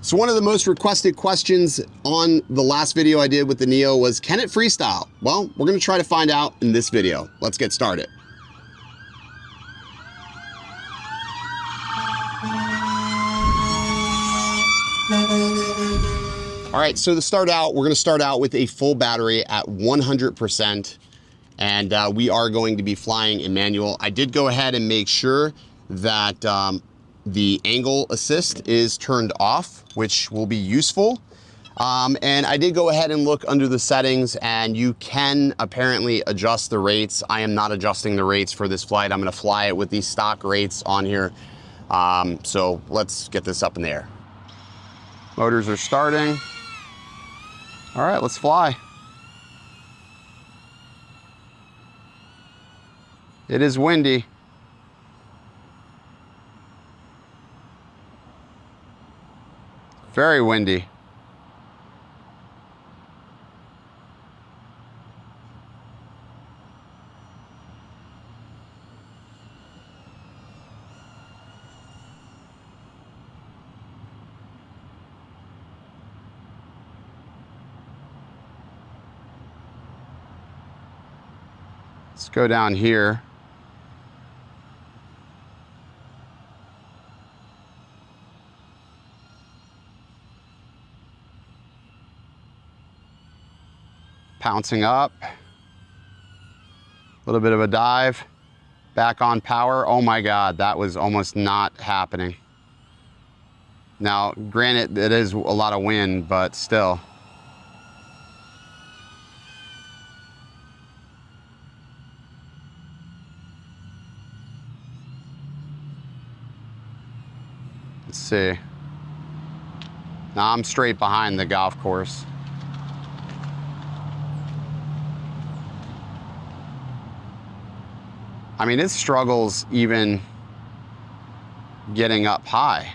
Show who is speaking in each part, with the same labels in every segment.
Speaker 1: So one of the most requested questions on the last video I did with the Neo was, can it freestyle? Well, we're gonna try to find out in this video. Let's get started. All right, so to start out, we're gonna start out with a full battery at 100%, and we are going to be flying in manual. I did go ahead and make sure that the angle assist is turned off, which will be useful. And I did go ahead and look under the settings, and you can apparently adjust the rates. I am not adjusting the rates for this flight. I'm gonna fly it with these stock rates on here. So let's get this up in the air. Motors are starting. All right, let's fly. It is windy. Very windy. Let's go down here. Pouncing up, a little bit of a dive, back on power. Oh my God, that was almost not happening. Now, granted, it is a lot of wind, but still. Let's see. Now I'm straight behind the golf course. I mean, it struggles even getting up high.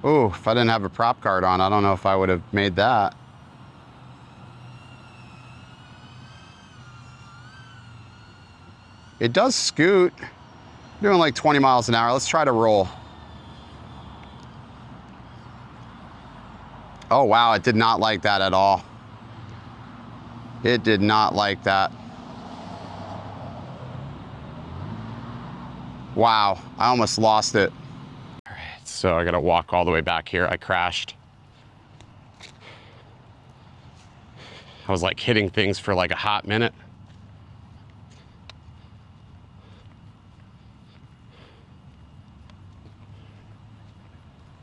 Speaker 1: Oh, if I didn't have a prop guard on, I don't know if I would have made that. It does scoot. Doing like 20 miles an hour. Let's try to roll. Oh wow, it did not like that at all. It did not like that. Wow, I almost lost it. All right, so I gotta walk all the way back here. I crashed. I was like hitting things for like a hot minute.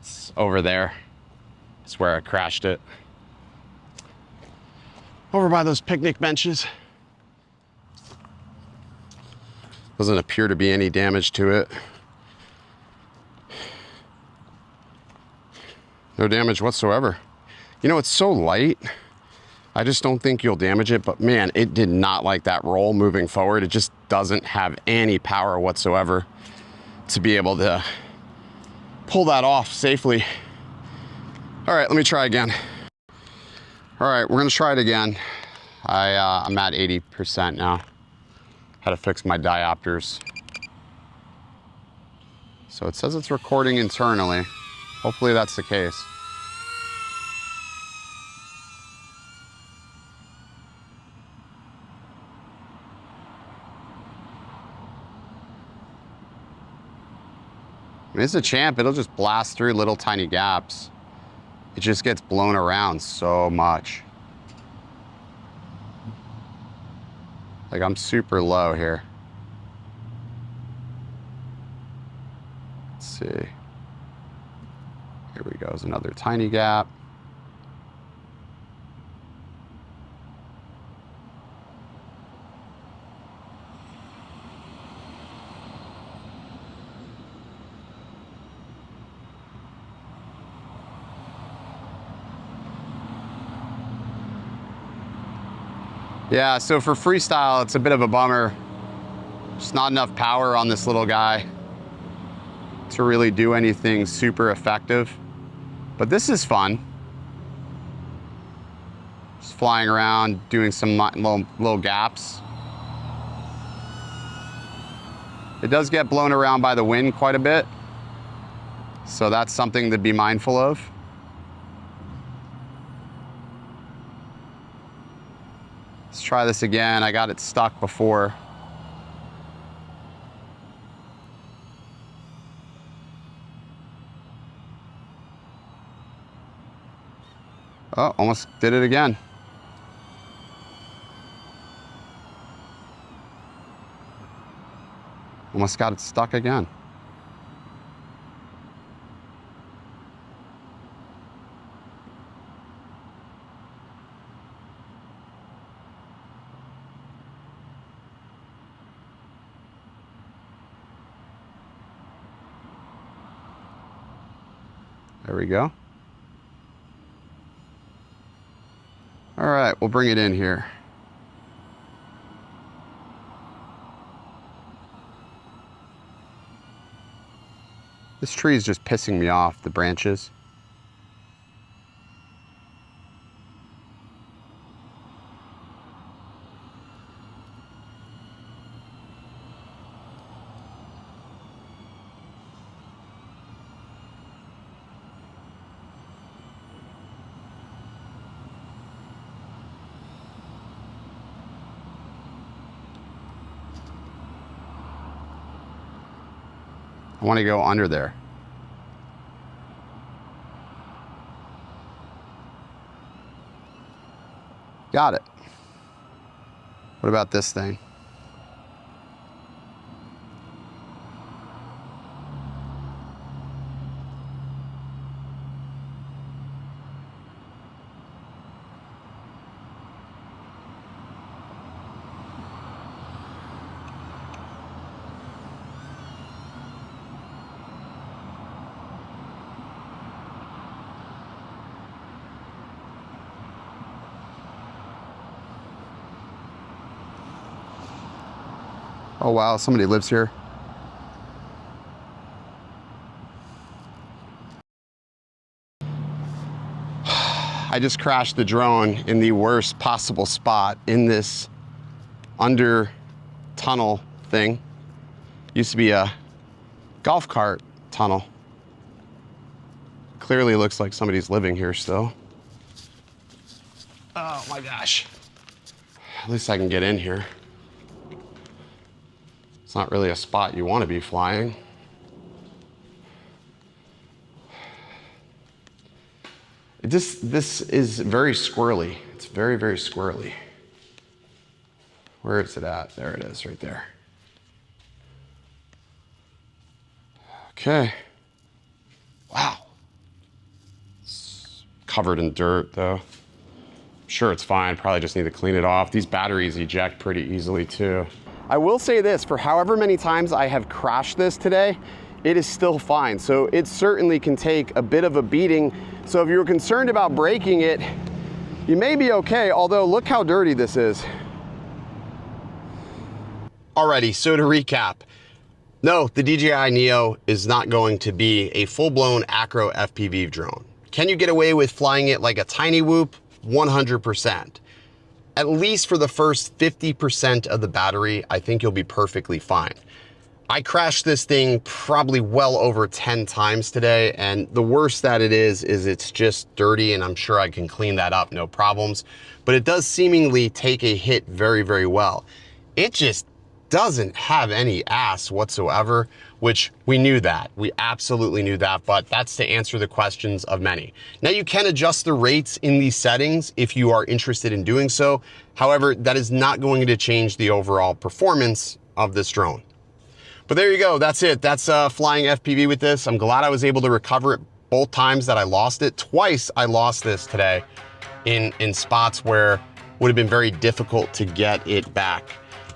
Speaker 1: It's over there. That's where I crashed it. Over by those picnic benches. Doesn't appear to be any damage to it. No damage whatsoever. You know, it's so light. I just don't think you'll damage it, but man, it did not like that roll moving forward. It just doesn't have any power whatsoever to be able to pull that off safely. All right, let me try again. All right, we're gonna try it again. I'm at 80% now. Had to fix my diopters. So it says it's recording internally. Hopefully that's the case. I mean, it's a champ, it'll just blast through little tiny gaps. It just gets blown around so much. Like, I'm super low here. Let's see. Here we go, there's another tiny gap. Yeah, so for freestyle, it's a bit of a bummer. Just not enough power on this little guy to really do anything super effective. But this is fun. Just flying around, doing some little gaps. It does get blown around by the wind quite a bit, so that's something to be mindful of. Let's try this again. I got it stuck before. Oh, almost did it again. Almost got it stuck again. There we go. All right, we'll bring it in here. This tree is just pissing me off, the branches. I want to go under there. Got it. What about this thing? Oh wow, somebody lives here. I just crashed the drone in the worst possible spot in this under tunnel thing. Used to be a golf cart tunnel. Clearly looks like somebody's living here still. Oh my gosh. At least I can get in here. It's not really a spot you want to be flying. This is very squirrely. It's very, very squirrely. Where is it at? There it is, right there. Okay. Wow. It's covered in dirt though. I'm sure it's fine. Probably just need to clean it off. These batteries eject pretty easily too. I will say this, for however many times I have crashed this today, it is still fine. So it certainly can take a bit of a beating. So if you're concerned about breaking it, you may be okay, although look how dirty this is. Alrighty, so to recap, no, the DJI Neo is not going to be a full-blown acro FPV drone. Can you get away with flying it like a tiny whoop? 100%. At least for the first 50% of the battery, I think you'll be perfectly fine. I crashed this thing probably well over 10 times today, and the worst that it is it's just dirty, and I'm sure I can clean that up, no problems. But it does seemingly take a hit very, very well. It just doesn't have any ass whatsoever, which we knew that. We absolutely knew that, but that's to answer the questions of many. Now you can adjust the rates in these settings if you are interested in doing so. However, that is not going to change the overall performance of this drone. But there you go, that's it. That's flying FPV with this. I'm glad I was able to recover it both times that I lost it. Twice I lost this today in spots where it would have been very difficult to get it back.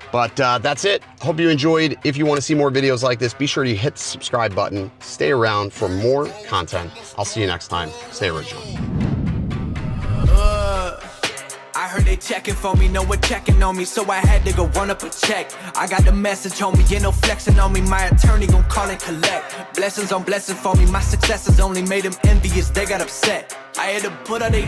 Speaker 1: But that's it. Hope you enjoyed. If you want to see more videos like this, be sure to hit the subscribe button. Stay around for more content. I'll see you next time. Stay original.
Speaker 2: I heard they checking for me, no one checking on me, so I had to go run up a check. I got the message on me, you know, flexing on me, my attorney gon' call and collect. Blessings on blessings for me, my successes only made them envious, they got upset. I had to put on they